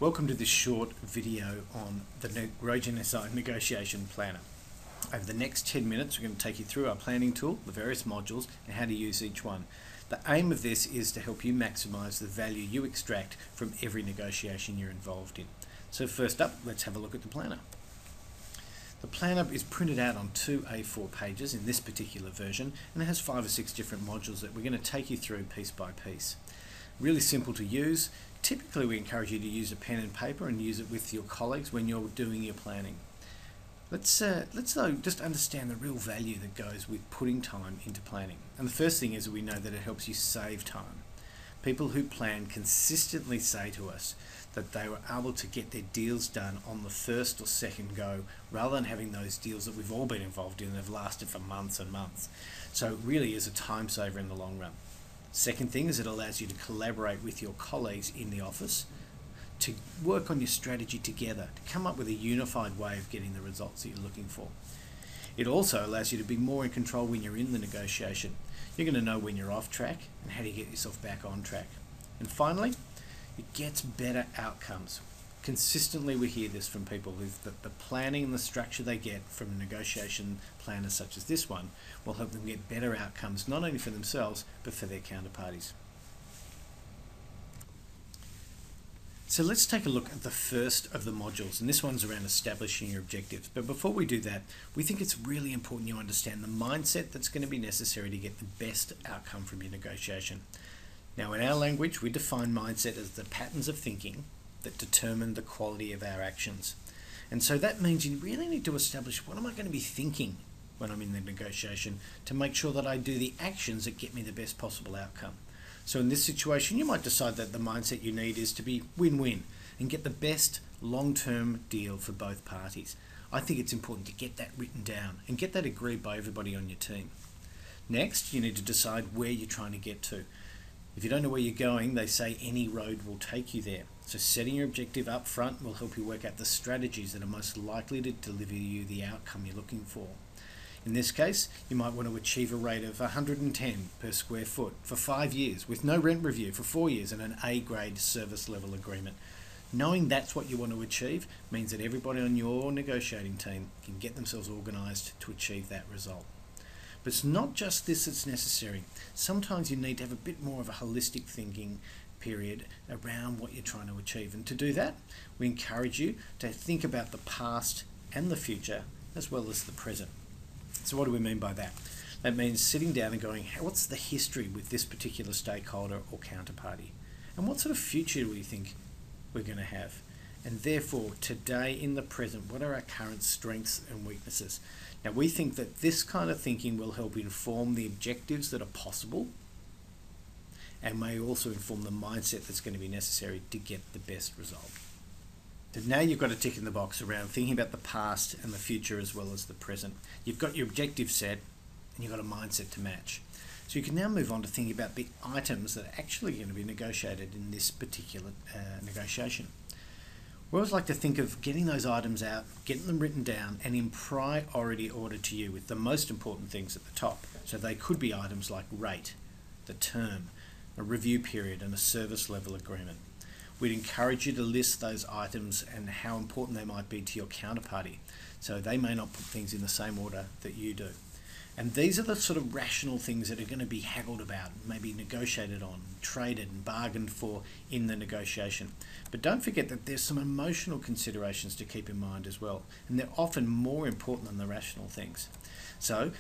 Welcome to this short video on the rogenSi negotiation planner. Over the next 10 minutes we're going to take you through our planning tool, the various modules and how to use each one. The aim of this is to help you maximize the value you extract from every negotiation you're involved in. So first up, let's have a look at the planner. The planner is printed out on two A4 pages in this particular version, and it has 5 or 6 different modules that we're going to take you through piece by piece. Really simple to use. Typically we encourage you to use a pen and paper and use it with your colleagues when you're doing your planning. Let's though just understand the real value that goes with putting time into planning. And the first thing is we know that it helps you save time. People who plan consistently say to us that they were able to get their deals done on the first or second go rather than having those deals that we've all been involved in that have lasted for months and months. So it really is a time saver in the long run. Second thing is it allows you to collaborate with your colleagues in the office to work on your strategy together, to come up with a unified way of getting the results that you're looking for. It also allows you to be more in control when you're in the negotiation. You're going to know when you're off track and how to get yourself back on track. And finally, it gets better outcomes. Consistently we hear this from people, that the planning and the structure they get from a negotiation planner such as this one will help them get better outcomes, not only for themselves but for their counterparties. So let's take a look at the first of the modules, and this one's around establishing your objectives. But before we do that, we think it's really important you understand the mindset that's going to be necessary to get the best outcome from your negotiation. Now, in our language, we define mindset as the patterns of thinking that determine the quality of our actions. And so that means you really need to establish, what am I going to be thinking when I'm in the negotiation to make sure that I do the actions that get me the best possible outcome. So in this situation, you might decide that the mindset you need is to be win-win and get the best long-term deal for both parties. I think it's important to get that written down and get that agreed by everybody on your team. Next, you need to decide where you're trying to get to. If you don't know where you're going, they say any road will take you there. So setting your objective up front will help you work out the strategies that are most likely to deliver you the outcome you're looking for. In this case, you might want to achieve a rate of 110 per square foot for 5 years with no rent review for 4 years and an A-grade service level agreement. Knowing that's what you want to achieve means that everybody on your negotiating team can get themselves organised to achieve that result. But it's not just this that's necessary. Sometimes you need to have a bit more of a holistic thinking period around what you're trying to achieve. And to do that, we encourage you to think about the past and the future as well as the present. So what do we mean by that? That means sitting down and going, what's the history with this particular stakeholder or counterparty? And what sort of future do we think we're going to have? And therefore, today in the present, what are our current strengths and weaknesses? Now, we think that this kind of thinking will help inform the objectives that are possible and may also inform the mindset that's going to be necessary to get the best result. So now you've got a tick in the box around thinking about the past and the future as well as the present. You've got your objective set and you've got a mindset to match. So you can now move on to thinking about the items that are actually going to be negotiated in this particular negotiation. We always like to think of getting those items out, getting them written down and in priority order to you with the most important things at the top. So they could be items like rate, the term, a review period and a service level agreement. We'd encourage you to list those items and how important they might be to your counterparty. So they may not put things in the same order that you do. And these are the sort of rational things that are going to be haggled about, maybe negotiated on, traded and bargained for in the negotiation. But don't forget that there's some emotional considerations to keep in mind as well. And they're often more important than the rational things. So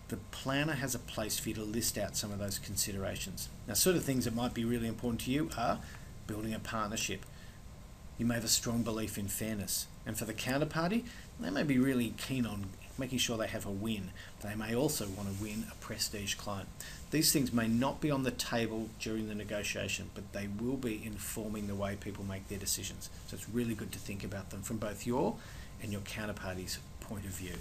the planner has a place for you to list out some of those considerations. Now, sort of things that might be really important to you are building a partnership. You may have a strong belief in fairness. And for the counterparty, they may be really keen on making sure they have a win. They may also want to win a prestige client. These things may not be on the table during the negotiation, but they will be informing the way people make their decisions. So it's really good to think about them from both your and your counterparty's point of view.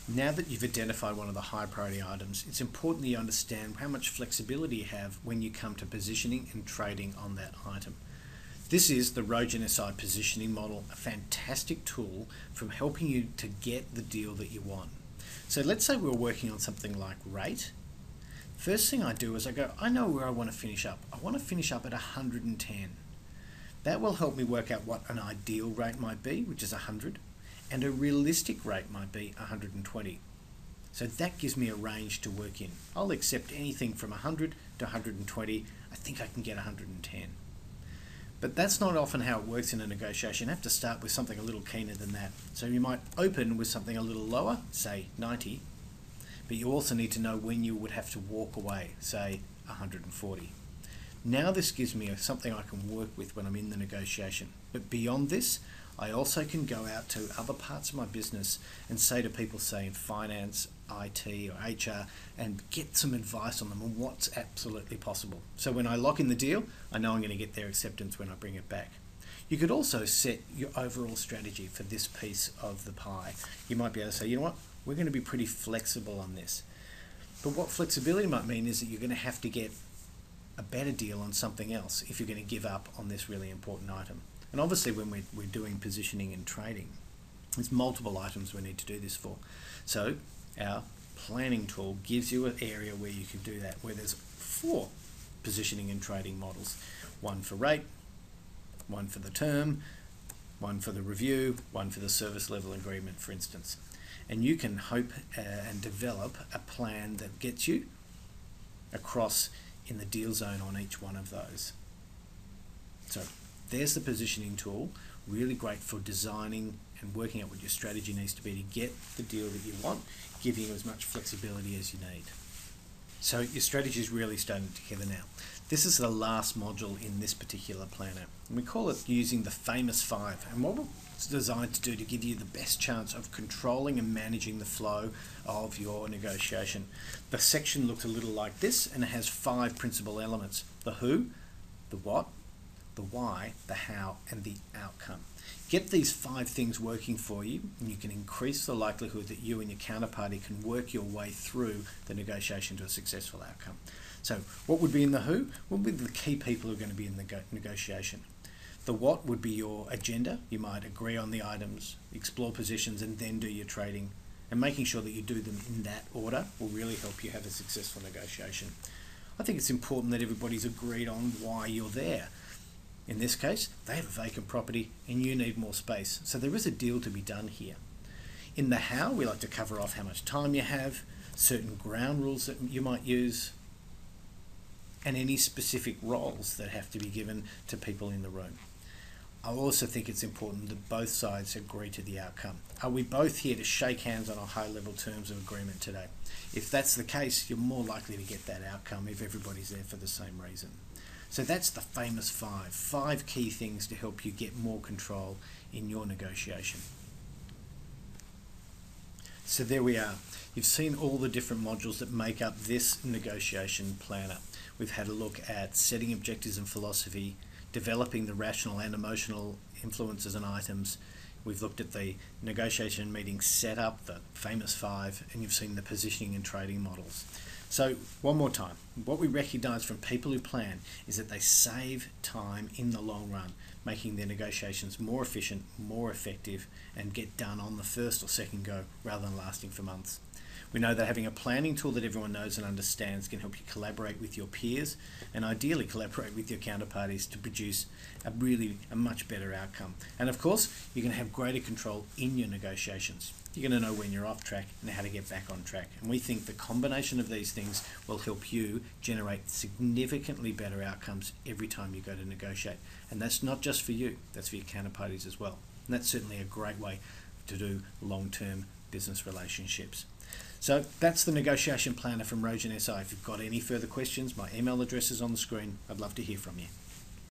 Now that you've identified one of the high priority items, it's important that you understand how much flexibility you have when you come to positioning and trading on that item. This is the rogenSi positioning model, a fantastic tool for helping you to get the deal that you want. So let's say we're working on something like rate. First thing I do is I go, I know where I want to finish up. I want to finish up at 110. That will help me work out what an ideal rate might be, which is 100, and a realistic rate might be 120. So that gives me a range to work in. I'll accept anything from 100 to 120. I think I can get 110. But that's not often how it works in a negotiation. You have to start with something a little keener than that. So you might open with something a little lower, say 90, but you also need to know when you would have to walk away, say 140. Now this gives me something I can work with when I'm in the negotiation. But beyond this, I also can go out to other parts of my business and say to people, say in finance, IT or HR, and get some advice on them on what's absolutely possible. So when I lock in the deal, I know I'm going to get their acceptance when I bring it back. You could also set your overall strategy for this piece of the pie. You might be able to say, you know what, we're going to be pretty flexible on this. But what flexibility might mean is that you're going to have to get a better deal on something else if you're going to give up on this really important item. And obviously when we're doing positioning and trading, there's multiple items we need to do this for. So our planning tool gives you an area where you can do that, where there's 4 positioning and trading models. One for rate, one for the term, one for the review, one for the service level agreement, for instance. And you can hope and develop a plan that gets you across in the deal zone on each one of those. So there's the positioning tool, really great for designing and working out what your strategy needs to be to get the deal that you want, giving you as much flexibility as you need. So your strategy is really starting together now. This is the last module in this particular planner, and we call it using the famous 5. And what it's designed to do to give you the best chance of controlling and managing the flow of your negotiation. The section looks a little like this, and it has 5 principal elements: the who, the what, the why, the how, and the outcome. Get these 5 things working for you, and you can increase the likelihood that you and your counterparty can work your way through the negotiation to a successful outcome. So what would be in the who? What would be the key people who are going to be in the negotiation? The what would be your agenda. You might agree on the items, explore positions, and then do your trading. And making sure that you do them in that order will really help you have a successful negotiation. I think it's important that everybody's agreed on why you're there. In this case, they have a vacant property and you need more space. So there is a deal to be done here. In the how, we like to cover off how much time you have, certain ground rules that you might use, and any specific roles that have to be given to people in the room. I also think it's important that both sides agree to the outcome. Are we both here to shake hands on a high-level terms of agreement today? If that's the case, you're more likely to get that outcome if everybody's there for the same reason. So that's the famous 5. 5 key things to help you get more control in your negotiation. So there we are. You've seen all the different modules that make up this negotiation planner. We've had a look at setting objectives and philosophy, developing the rational and emotional influences and items. We've looked at the negotiation meeting setup, the famous 5, and you've seen the positioning and trading models. So one more time, what we recognise from people who plan is that they save time in the long run, making their negotiations more efficient, more effective, and get done on the first or second go rather than lasting for months. We know that having a planning tool that everyone knows and understands can help you collaborate with your peers and ideally collaborate with your counterparties to produce a much better outcome. And of course, you can have greater control in your negotiations. You're going to know when you're off track and how to get back on track. And we think the combination of these things will help you generate significantly better outcomes every time you go to negotiate. And that's not just for you, that's for your counterparties as well. And that's certainly a great way to do long-term business relationships. So that's the negotiation planner from rogenSi. If you've got any further questions, my email address is on the screen. I'd love to hear from you.